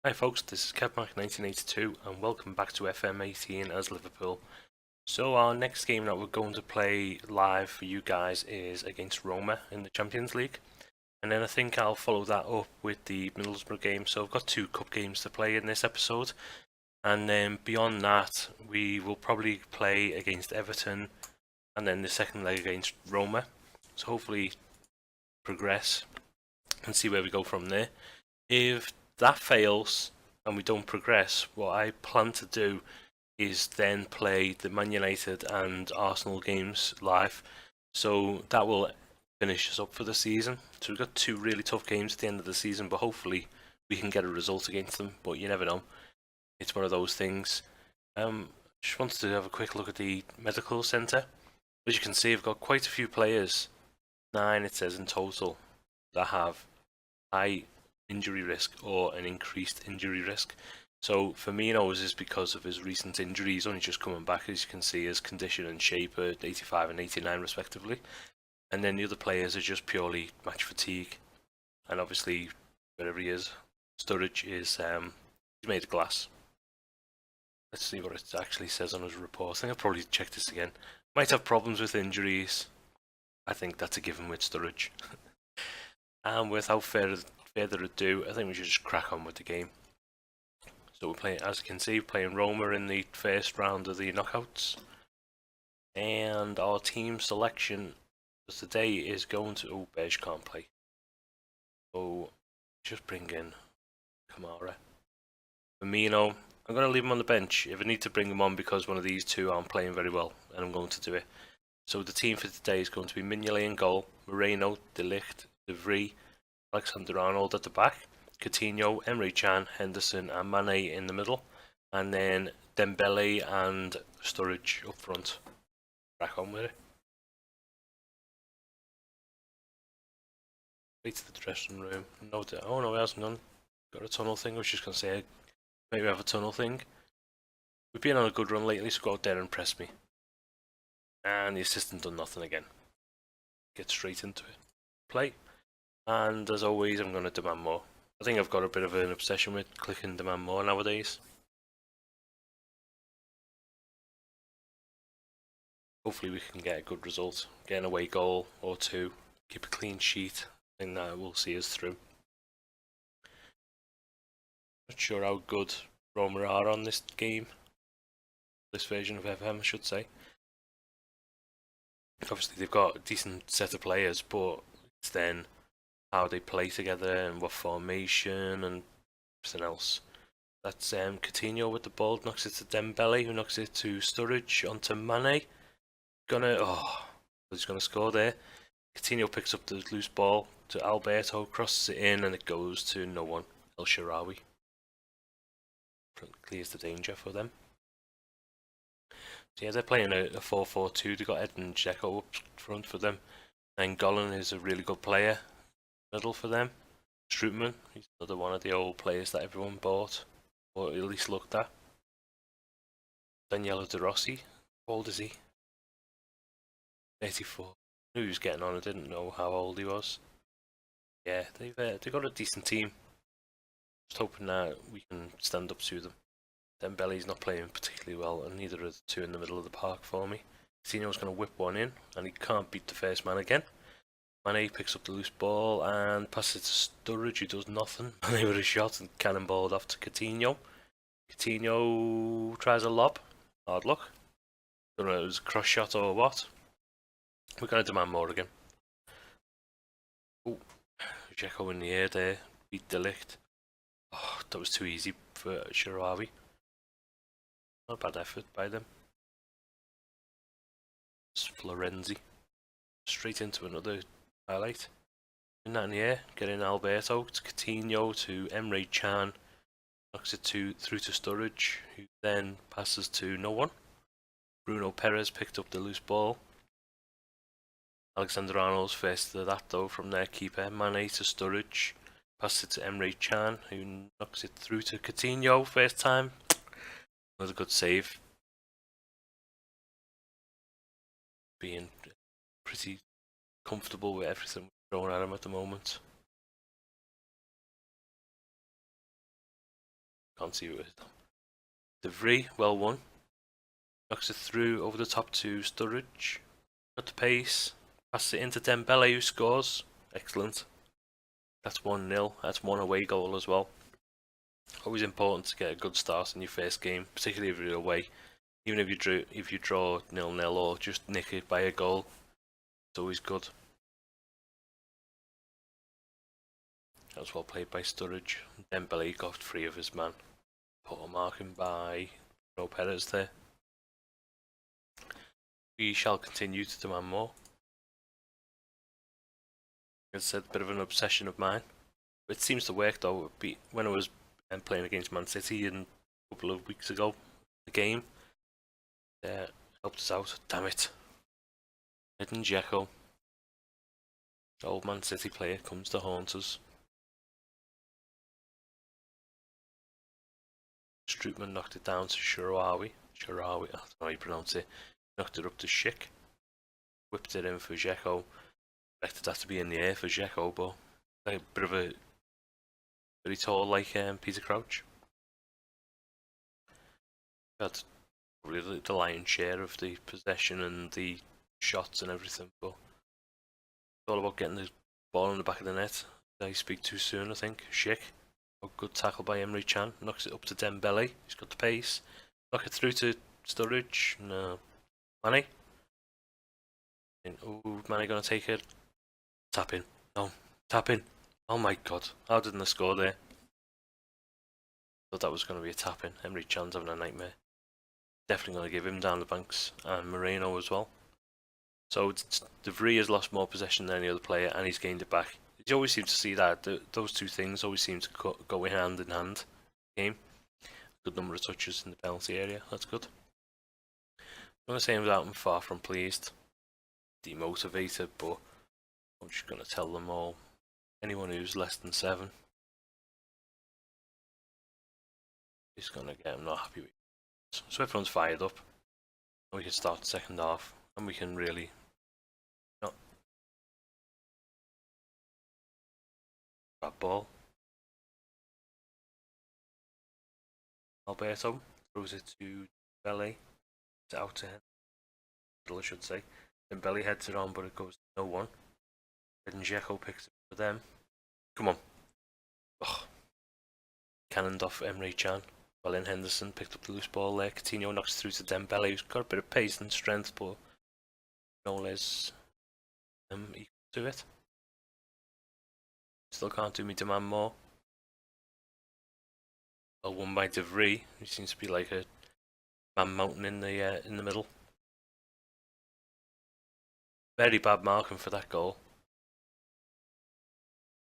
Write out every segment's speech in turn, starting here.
Hi folks, this is KevMark1982 and welcome back to FM18 as Liverpool. So our next game that we're going to play live for you guys is against Roma in the Champions League. And then I think I'll follow that up with the Middlesbrough game. So I've got two cup games to play in this episode. And then beyond that, we will probably play against Everton and then the second leg against Roma. So hopefully progress and see where we go from there. If that fails and we don't progress, what I plan to do is then play the Man United and Arsenal games live. So that will finish us up for the season. So we've got two really tough games at the end of the season, but hopefully we can get a result against them. But you never know. It's one of those things. Just wanted to have a quick look at the medical centre. As you can see, I've got quite a few players. 9 it says in total that have high injury risk or an increased injury risk. So Firmino's is because of his recent injuries, only just coming back, as you can see, his condition and shape at 85 and 89 respectively. And then the other players are just purely match fatigue. And obviously, wherever he is, Sturridge is he's made of glass. Let's see what it actually says on his report. I think I'll probably check this again. Might have problems with injuries. I think that's a given with Sturridge. And without further ado, I think we should just crack on with the game. So we're playing, as you can see, playing Roma in the first round of the knockouts. And our team selection for today is going to... Oh, Beige can't play. So just bring in Kamara. Firmino, I'm going to leave him on the bench. If I need to bring him on because one of these two aren't playing very well, then I'm going to do it. So the team for today is going to be Mignolet in goal, Moreno, De Ligt, De Vrij, Alexander-Arnold at the back, Coutinho, Emre Can, Henderson and Mane in the middle, and then Dembele and Sturridge up front. Crack on with it. Straight to the dressing room. Oh no, he hasn't done. Got a tunnel thing. I was just going to say, maybe have a tunnel thing. We've been on a good run lately, so go out there and press me. And the assistant done nothing again. Get straight into it. Play. And as always, I'm going to demand more. I think I've got a bit of an obsession with clicking demand more nowadays. Hopefully we can get a good result. Get an away goal or two. Keep a clean sheet. I think that will see us through. Not sure how good Roma are on this game. This version of FM, I should say. Obviously they've got a decent set of players, but it's then how they play together and what formation and everything else. That's Coutinho with the ball, knocks it to Dembele, who knocks it to Sturridge, onto Mane. He's gonna score there. Coutinho picks up the loose ball to Alberto, crosses it in, and it goes to no one. El Shaarawy clears the danger for them. So yeah, they're playing a 4-4-2. They've got Ed and Dzeko up front for them. And Golan is a really good player. Middle for them. Strootman, he's another one of the old players that everyone bought, or at least looked at. Daniele De Rossi, how old is he? 84. I knew he was getting on, I didn't know how old he was. Yeah, they've got a decent team. Just hoping that we can stand up to them. Dembele's not playing particularly well, and neither are the two in the middle of the park for me. Coutinho's going to whip one in, and he can't beat the first man again. Mane picks up the loose ball and passes it to Sturridge, who does nothing. Mane with a shot and cannonballed off to Coutinho. Coutinho tries a lob. Hard luck. Don't know if it was a cross shot or what. We're going to demand more again. Oh, Dzeko in the air there. Beat De Ligt. Oh, that was too easy for Shaarawy. Not a bad effort by them. It's Florenzi. Straight into another highlight. In that in the air, getting Alberto to Coutinho to Emre Can. Knocks it through to Sturridge, who then passes to no one. Bruno Perez picked up the loose ball. Alexander-Arnold's first to that though from their keeper. Mane to Sturridge. Passes it to Emre Can, who knocks it through to Coutinho first time. Another good save. Being pretty comfortable with everything thrown at him at the moment. Can't see who it is. De Vrij, well won. Knocks it through over the top to Sturridge. Got the pace. Passes it into Dembele, who scores. Excellent. That's 1-0. That's one away goal as well. Always important to get a good start in your first game, particularly if you're away. Even if you draw 0-0 or just nick it by a goal, it's always good. That was well played by Sturridge. Dembele got free of his man. Poor marking by Perez there. We shall continue to demand more. As I said, a bit of an obsession of mine. It seems to work though. When I was playing against Man City a couple of weeks ago, the game helped us out. Damn it. Edin Dzeko. Old Man City player comes to haunt us. Strootman knocked it down to Sharawi. I don't know how you pronounce it. Knocked it up to Schick. Whipped it in for Dzeko. Expected that to be in the air for Dzeko, but a bit of a very tall like Peter Crouch. Had probably the lion's share of the possession and the shots and everything, but it's all about getting the ball in the back of the net. Did I speak too soon, I think. Schick. Oh, good tackle by Emre Can. Knocks it up to Dembele. He's got the pace. Knock it through to Sturridge. No. Mane. Oh, Mane gonna take it. Tap in. No. Tap in. Oh my god. How didn't I score there? Thought that was going to be a tap in. Emre Can's having a nightmare. Definitely going to give him down the banks. And Moreno as well. So De Vrij has lost more possession than any other player and he's gained it back. You always seem to see that. Those two things always seem to go hand in hand. Game. Good number of touches in the penalty area. That's good. I'm going to say I'm out and far from pleased. Demotivated, but I'm just going to tell them all. Anyone who's less than 7 is going to get them not happy with it. So everyone's fired up. And we can start the second half. And we can really... That ball. Alberto throws it to Dembele. It's out to him. I should say. Dembele heads it on, but it goes to no one. Then Dzeko picks it for them. Come on. Ugh. Cannoned off Emre Can. Well, in Henderson picked up the loose ball there. Coutinho knocks through to Dembele, who's got a bit of pace and strength, but no less equal to it. Still can't do me demand more. Well won by De Vrij, who seems to be like a man mountain in the middle. Very bad marking for that goal.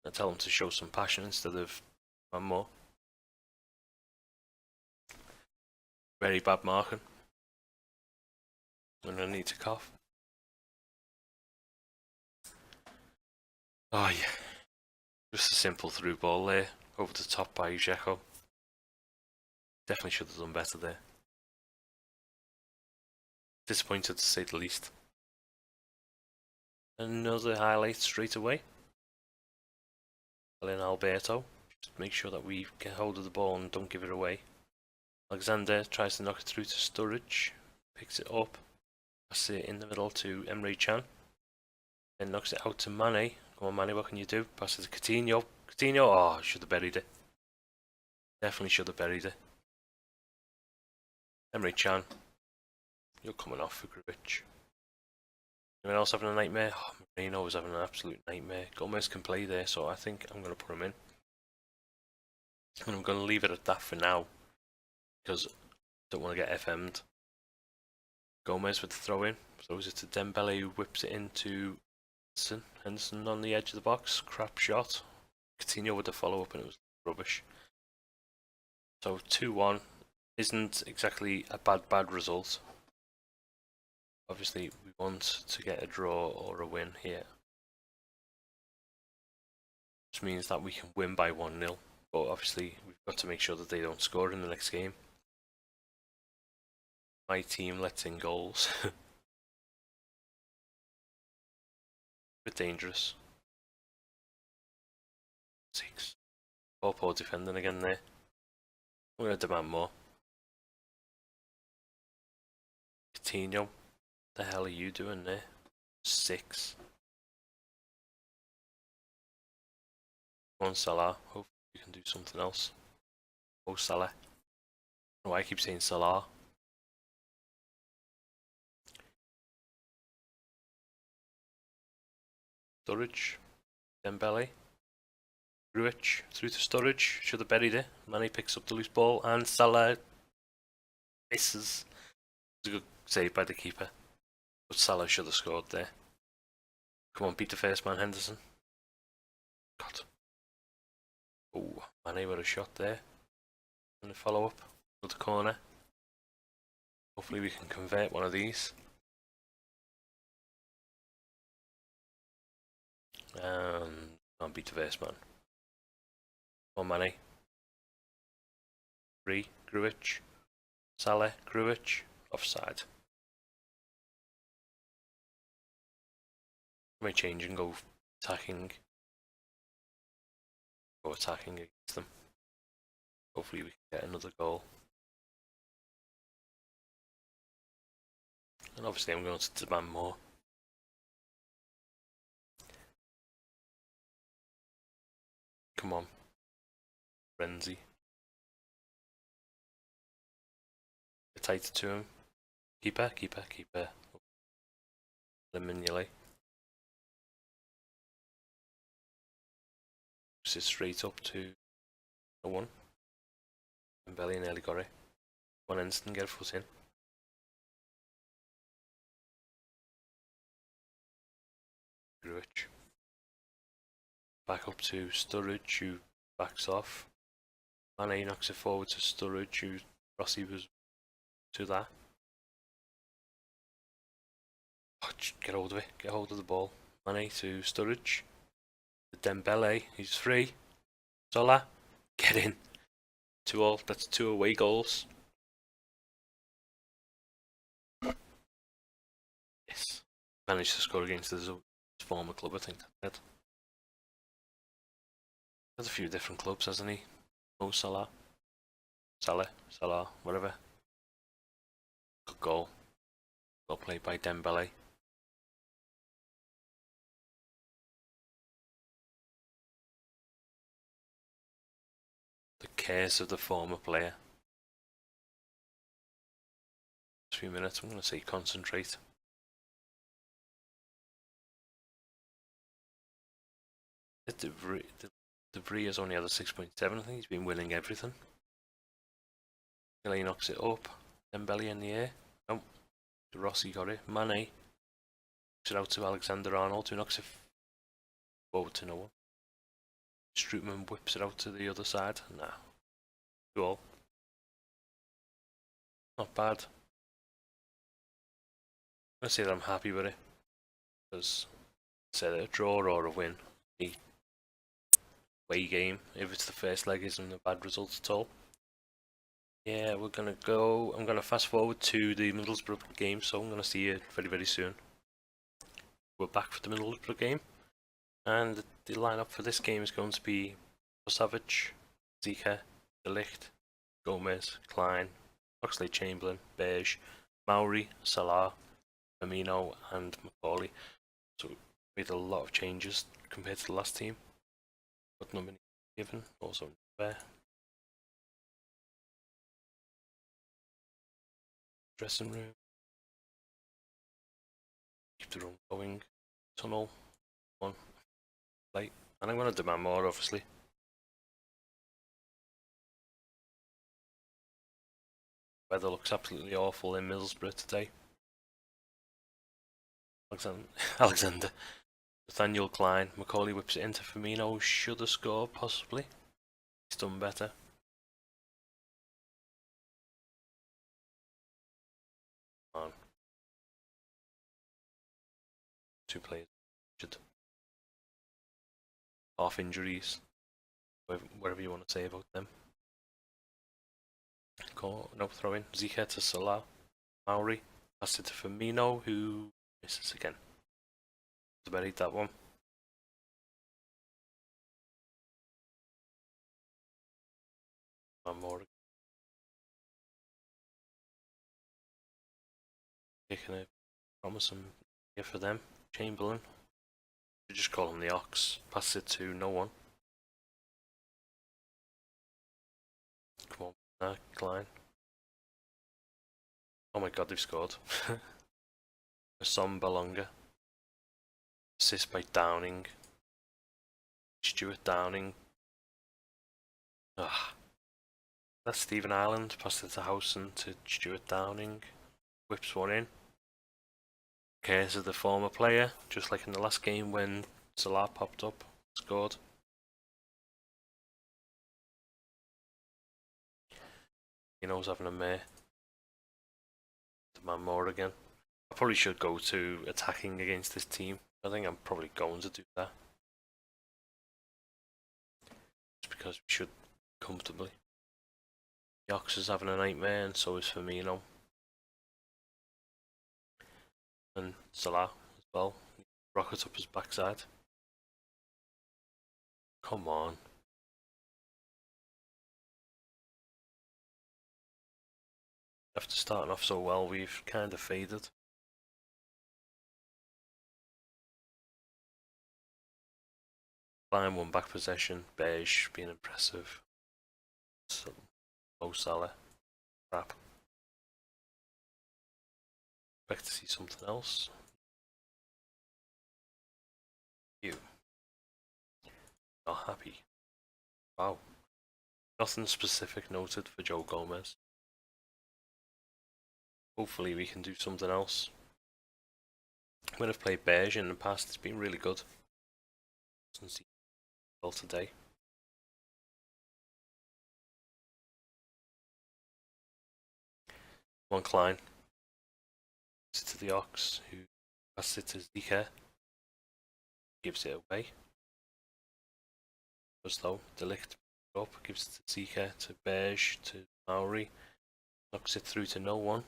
I tell him to show some passion instead of one more. Very bad marking. I'm gonna need to cough. Oh yeah. Just a simple through ball there, over the top by Dzeko. Definitely should have done better there. Disappointed to say the least. Another highlight straight away. Well in Alberto. Just make sure that we get hold of the ball and don't give it away. Alexander tries to knock it through to Sturridge. Picks it up. Passes it in the middle to Emre Can. Then knocks it out to Mane. Come on Mane, what can you do? Passes to Coutinho. Coutinho, oh, should have buried it. Definitely should have buried it. Emre Can. You're coming off for Grujic. Anyone else having a nightmare? Oh, Moreno was having an absolute nightmare. Gomez can play there, so I think I'm going to put him in. And I'm going to leave it at that for now. Because I don't want to get FM'd. Gomez with the throw in. Throws it to Dembele, who whips it into Henderson. Henderson on the edge of the box. Crap shot. Coutinho with the follow up and it was rubbish. So 2-1 isn't exactly a bad result. Obviously we want to get a draw or a win here. Which means that we can win by 1-0. But obviously we've got to make sure that they don't score in the next game. My team lets in goals. Bit dangerous. 6. Poor defending again there. I'm going to demand more. Coutinho, the hell are you doing there? 6. Come on, Salah. Hopefully you can do something else. Oh, Salah. Oh, I keep saying Salah. Sturridge. Dembele. Gruitch through to Sturridge. Should have buried it. Manny picks up the loose ball and Salah misses. It was a good save by the keeper. But Salah should have scored there. Come on, beat the first man, Henderson. God. Oh, Manny with a shot there. And a follow up to the corner. Hopefully we can convert one of these. And can't beat the first man. Come on, Manny. 3, Gruitch. Salah, Gruitch. Offside. I may change and go attacking. Go attacking against them. Hopefully we can get another goal. And obviously I'm going to demand more. Come on. Renzi. Get tighter to him. Keeper. Liminuli. Puts it straight up to the 1. And Belly nearly got it. One instant, get a foot in. Gruitch. Back up to Sturridge, who backs off. Mane knocks it forward to Sturridge, who Rossi was to that. Oh, get hold of it, get hold of the ball. Mane to Sturridge. Dembele, he's free. Salah, get in. 2-all, that's 2 away goals. Yes. Managed to score against his former club, I think that's it. Has a few different clubs, hasn't he? Oh, Salah, whatever. Good goal. Well played by Dembele. The cares of the former player. 3 minutes, I'm going to say concentrate. De Vrij has only had a 6.7, I think he's been winning everything. He knocks it up. Dembele in the air. No. Rossi got it. Mane. Knocks it out to Alexander-Arnold, who knocks it forward to no one. Strootman whips it out to the other side. Nah. 2-all. Not bad. I'm going to say that I'm happy with it. Because it's a draw or a win. The away game, if it's the first leg, isn't a bad result at all. Yeah, we're going to go. I'm going to fast forward to the Middlesbrough game, so I'm going to see you very soon. We're back for the Middlesbrough game. And the lineup for this game is going to be Savage, Zika, De Ligt, Gomez, Klein, Oxlade-Chamberlain, Beige, Mauri, Salah, Firmino and Macaulay. So we had a lot of changes compared to the last team. But not many given, also fair. Dressing room. Keep the room going. Tunnel. One. Light. And I'm going to demand more, obviously. Weather looks absolutely awful in Middlesbrough today. Alexander. Nathaniel Klein. Macaulay whips it into Firmino. Should have scored, possibly. He's done better. On. 2 players. Half injuries. Whatever you want to say about them. No throw in. Zika to Salah. Mauri. Pass it to Firmino, who misses again. Buried that one. One more. Taking a promising year for them. Chamberlain. We just call him the Ox. Pass it to no one. Come on, Klein. Oh my god, they've scored. Some Balonga. Assist by Downing. Stuart Downing. Ah. That's Stephen Ireland. Passed it to Howson to Stuart Downing. Whips one in. Cares of the former player, just like in the last game when Salah popped up, scored. He knows having a mare. The man more again. I probably should go to attacking against this team. I think I'm probably going to do that. Just because we should comfortably. Yox is having a nightmare and so is Firmino. And Salah as well. Rocket up his backside. Come on. After starting off so well, we've kind of faded. Line one back possession, Beige being impressive. Mo Salah. Crap. Expect to see something else. You. Not happy. Wow. Nothing specific noted for Joe Gomez. Hopefully we can do something else. When I've played Beige in the past, it's been really good. Doesn't seem well today. One Klein. Pass it to the Ox, who passes it to Zika. Gives it away. As though Delict up, gives it to Zika, to Beige, to Maori. Knocks it through to no one.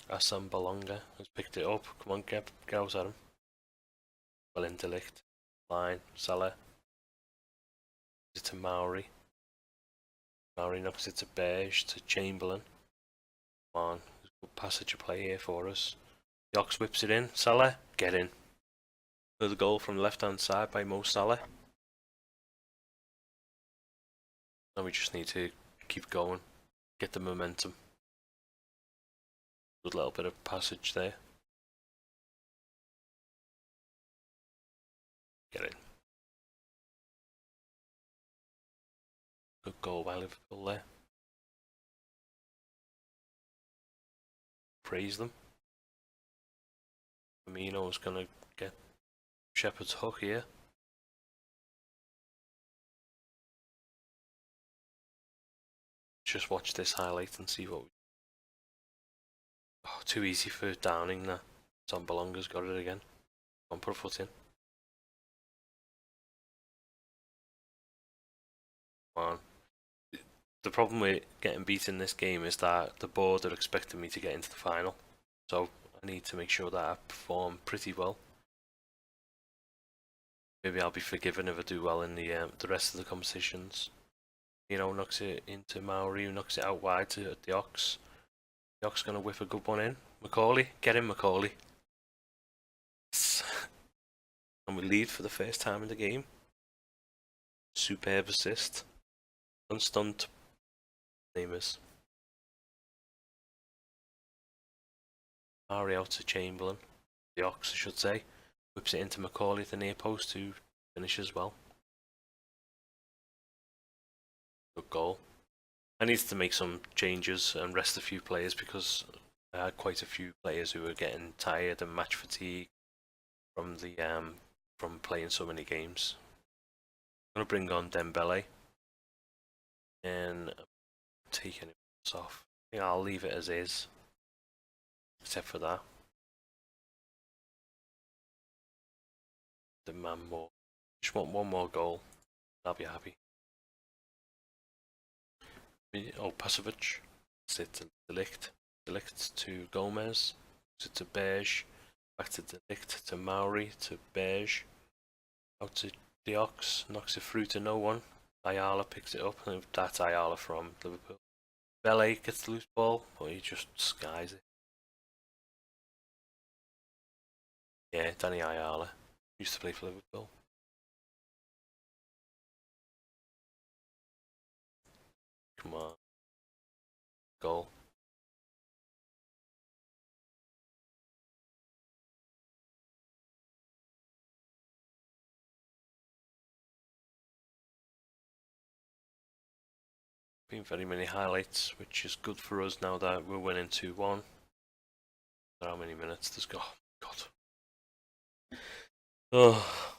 Assam Balonga has picked it up. Come on, get out at him. Well in Delict. Line, Salah. Gives it to Maori. Maori knocks it to Beige, to Chamberlain. Come on, there's a good passage of play here for us. The Ox whips it in. Salah, get in. Another goal from the left hand side by Mo Salah. Now we just need to keep going, get the momentum. Good little bit of passage there. Get in. Good goal by Liverpool there. Praise them. Firmino's gonna get Shepherd's hook here. Just watch this highlight and see what we... Oh, too easy for Downing there. Tom Balonga's got it again. Come on, put a foot in. Come on. The problem with getting beat in this game is that the board are expecting me to get into the final. So I need to make sure that I perform pretty well. Maybe I'll be forgiven if I do well in the rest of the competitions. You know, knocks it into Maori, who knocks it out wide to the Ox. The Ox gonna whip a good one in. Macaulay, get in Macaulay. And we lead for the first time in the game. Superb assist. Unstunned. Name is. Maori out to Chamberlain. The Ox, I should say. Whips it into Macaulay at the near post to finish as well. Good goal. I need to make some changes and rest a few players because I had quite a few players who were getting tired and match fatigue from the from playing so many games. I'm gonna bring on Dembele and I'm taking it off. I think I'll leave it as is, except for that. The man more. Just want one more goal. I'll be happy. Oh, Pasovic. Sit to Delict. Delict to Gomez. Sit to Beige. Back to Delict to Maori to Beige. Out to the Ox. Knocks it through to no one. Ayala picks it up. And that's Ayala from Liverpool. Bele gets the loose ball, but he just skies it. Yeah, Danny Ayala. Used to play for Liverpool. Come on. Goal. Been very many highlights, which is good for us now that we're winning 2-1. How many minutes does go? Oh, God. Oh.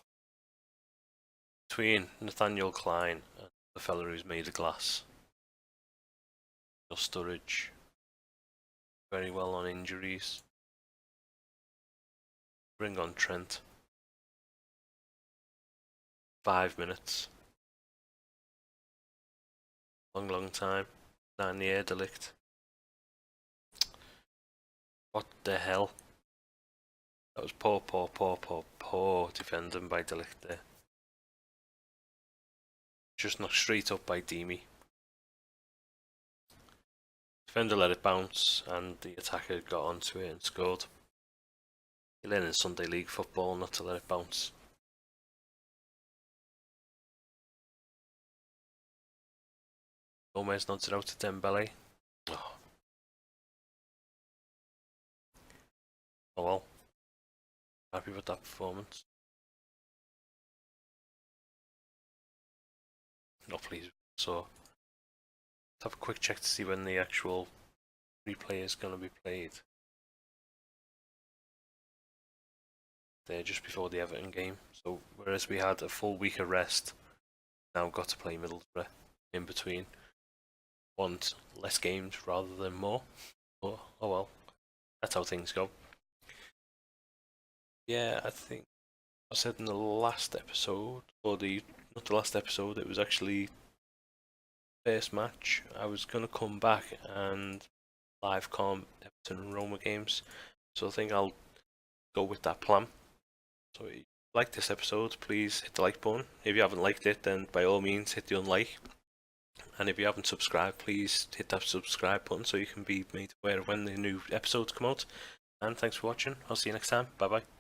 Between Nathaniel Klein and the fella who's made of glass. Sturridge. Very well on injuries. Bring on Trent. 5 minutes. Long time. 9-year delict. What the hell? That was poor defending by Delict there. Just knocked straight up by Demi. Defender let it bounce and the attacker got onto it and scored. You learn in Sunday League football not to let it bounce. Gomez nods it out to Dembele. Oh. Oh well. Happy with that performance. Not pleased. So, let's have a quick check to see when the actual replay is going to be played. There, just before the Everton game. So, whereas we had a full week of rest, now got to play Middlesbrough in between. Want less games rather than more. But, oh well. That's how things go. Yeah, I think I said in the last episode, or not the last episode, it was actually first match. I was gonna come back and live com Everton and Roma games, so I think I'll go with that plan. So if you like this episode, please hit the like button. If you haven't liked it, then by all means hit the unlike. And if you haven't subscribed, please hit that subscribe button so you can be made aware of when the new episodes come out. And thanks for watching. I'll see you next time. Bye bye.